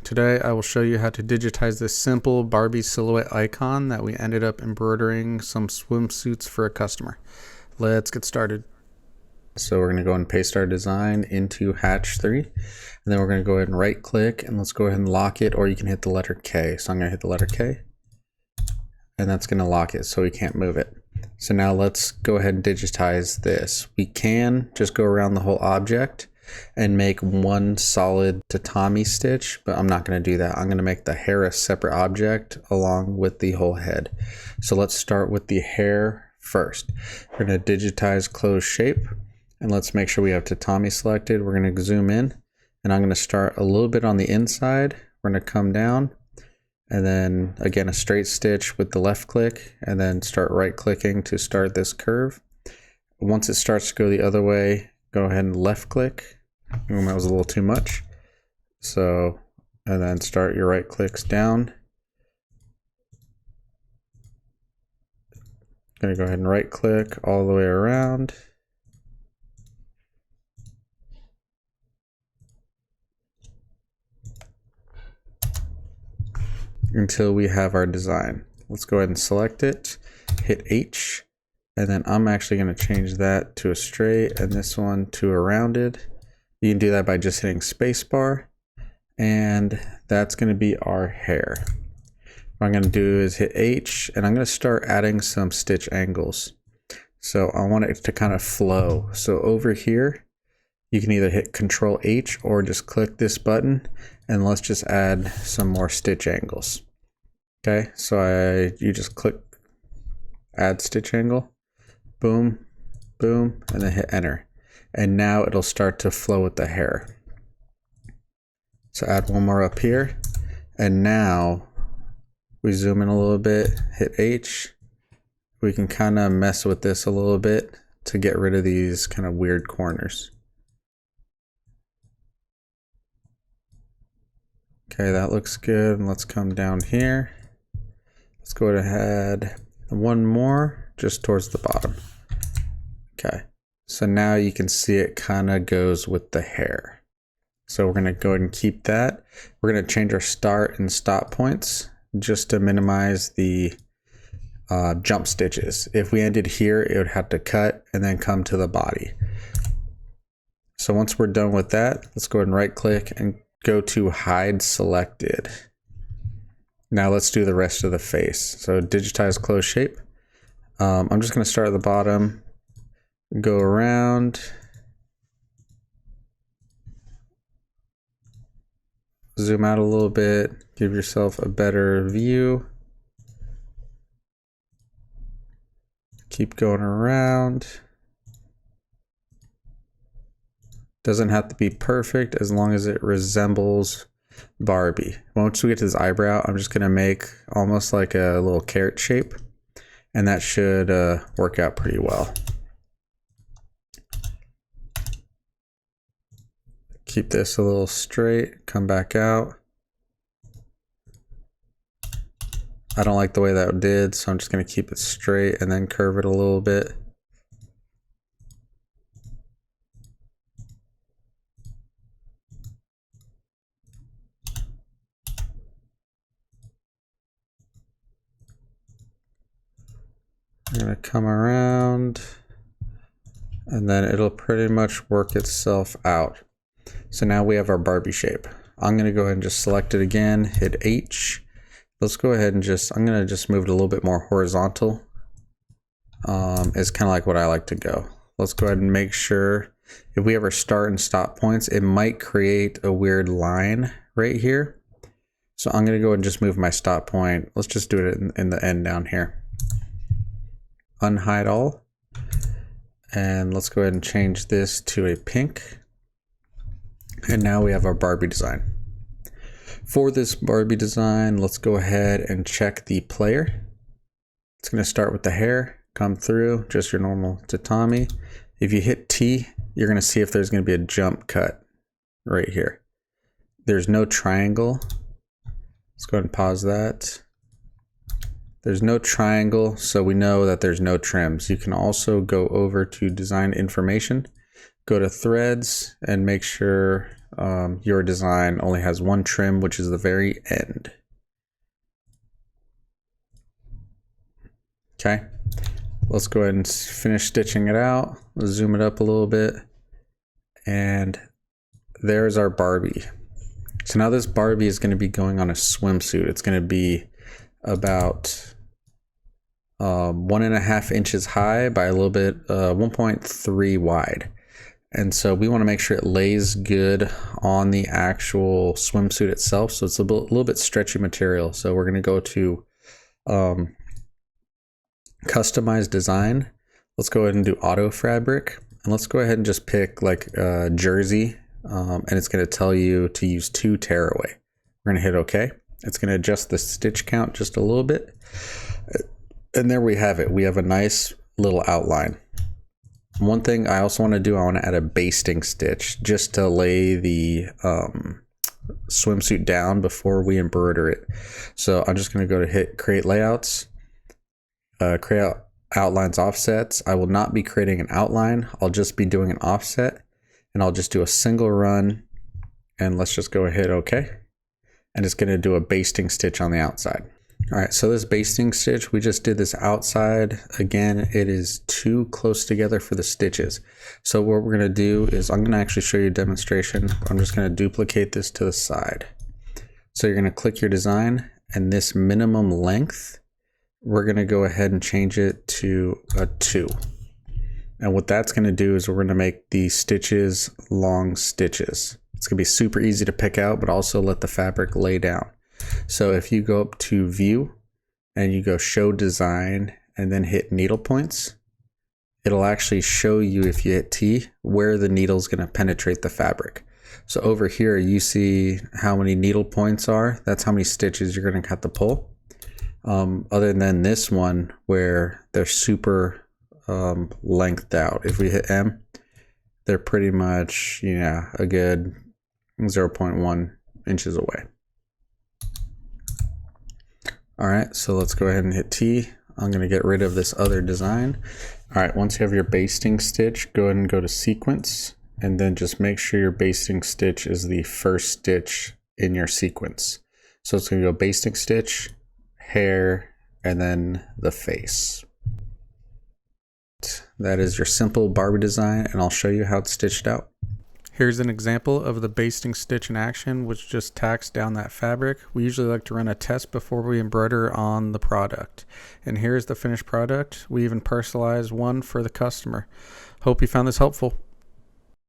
Today I will show you how to digitize this simple Barbie silhouette icon that we ended up embroidering some swimsuits for a customer. Let's get started. So we're going to go and paste our design into Hatch 3, and then we're going to go ahead and right click and let's go ahead and lock it, or you can hit the letter K. So I'm going to hit the letter K and that's going to lock it so we can't move it. So now let's go ahead and digitize this. We can just go around the whole object and make one solid tatami stitch, but I'm not going to do that. I'm going to make the hair a separate object along with the whole head. So let's start with the hair first. We're going to digitize closed shape, and let's make sure we have tatami selected. We're going to zoom in, and I'm going to start a little bit on the inside. We're going to come down, and then again a straight stitch with the left click, and then start right clicking to start this curve. Once it starts to go the other way, go ahead and left click. That was a little too much. So, and then start your right clicks down. Gonna go ahead and right click all the way around. Until we have our design. Let's go ahead and select it, hit H, and then I'm actually going to change that to a straight and this one to a rounded. You can do that by just hitting spacebar, and that's going to be our hair. What I'm going to do is hit H, and I'm going to start adding some stitch angles. So I want it to kind of flow. So over here, you can either hit Control H or just click this button, and let's just add some more stitch angles. Okay, so you just click add stitch angle, boom, boom, and then hit enter. And now it'll start to flow with the hair. So add one more up here, and now we zoom in a little bit, hit H. We can kind of mess with this a little bit to get rid of these kind of weird corners. Okay, that looks good. And let's come down here. Let's go ahead, one more just towards the bottom. Okay, so now you can see it kind of goes with the hair. So we're going to go ahead and keep that. We're going to change our start and stop points just to minimize the jump stitches. If we ended here, it would have to cut and then come to the body. So once we're done with that, let's go ahead and right click and go to hide selected. Now let's do the rest of the face. So digitize closed shape. I'm just going to start at the bottom, go around, zoom out a little bit, give yourself a better view. Keep going around. Doesn't have to be perfect as long as it resembles Barbie. Once we get to this eyebrow, I'm just going to make almost like a little carrot shape, and that should work out pretty well. Keep this a little straight, come back out. I don't like the way that did, so I'm just going to keep it straight and then curve it a little bit. I'm going to come around, and then it'll pretty much work itself out. So now we have our Barbie shape. I'm going to go ahead and just select it again, hit H. Let's go ahead and I'm going to just move it a little bit more horizontal. It's kind of like what I like to go. Let's go ahead and make sure if we ever start and stop points, it might create a weird line right here. So I'm going to go and just move my stop point. Let's just do it in the end down here. Unhide all. And let's go ahead and change this to a pink. And now we have our Barbie design. For this Barbie design, let's go ahead and check the player. It's going to start with the hair, come through, just your normal tatami. If you hit T, you're going to see if there's going to be a jump cut right here. There's no triangle. Let's go ahead and pause that. There's no triangle, so we know that there's no trims. You can also go over to design information, go to threads, and make sure your design only has one trim, which is the very end. Okay, let's go ahead and finish stitching it out. Let's zoom it up a little bit. And there's our Barbie. So now this Barbie is going to be going on a swimsuit. It's going to be about 1.5 inches high by a little bit, 1.3 wide. And so we want to make sure it lays good on the actual swimsuit itself. So it's a little bit stretchy material. So we're going to go to customize design. Let's go ahead and do auto fabric. And let's go ahead and just pick like jersey. And it's going to tell you to use 2 tearaway. We're going to hit OK. It's going to adjust the stitch count just a little bit. And there we have it. We have a nice little outline. One thing I also want to do, I want to add a basting stitch just to lay the swimsuit down before we embroider it. So I'm just going to go to hit create layouts, create outlines offsets. I will not be creating an outline. I'll just be doing an offset, and I'll just do a single run, and let's just go ahead OK. And it's going to do a basting stitch on the outside. All right, so this basting stitch, we just did this outside. Again, it is too close together for the stitches. So what we're gonna do is, I'm gonna actually show you a demonstration. I'm just gonna duplicate this to the side. So you're gonna click your design, and this minimum length, we're gonna go ahead and change it to a 2. And what that's gonna do is we're gonna make the stitches long stitches. It's gonna be super easy to pick out, but also let the fabric lay down. So if you go up to view and you go show design and then hit needle points, it'll actually show you, if you hit T, where the needle is going to penetrate the fabric. So over here you see how many needle points are. That's how many stitches you're going to have to pull. Other than this one where they're super lengthed out. If we hit M, they're pretty much, a good 0.1 inches away. All right, so let's go ahead and hit T. I'm gonna get rid of this other design. All right, once you have your basting stitch, go ahead and go to sequence, and then just make sure your basting stitch is the first stitch in your sequence. So it's gonna go basting stitch, hair, and then the face. That is your simple Barbie design, and I'll show you how it's stitched out. Here's an example of the basting stitch in action, which just tacks down that fabric. We usually like to run a test before we embroider on the product. And here's the finished product. We even personalized one for the customer. Hope you found this helpful.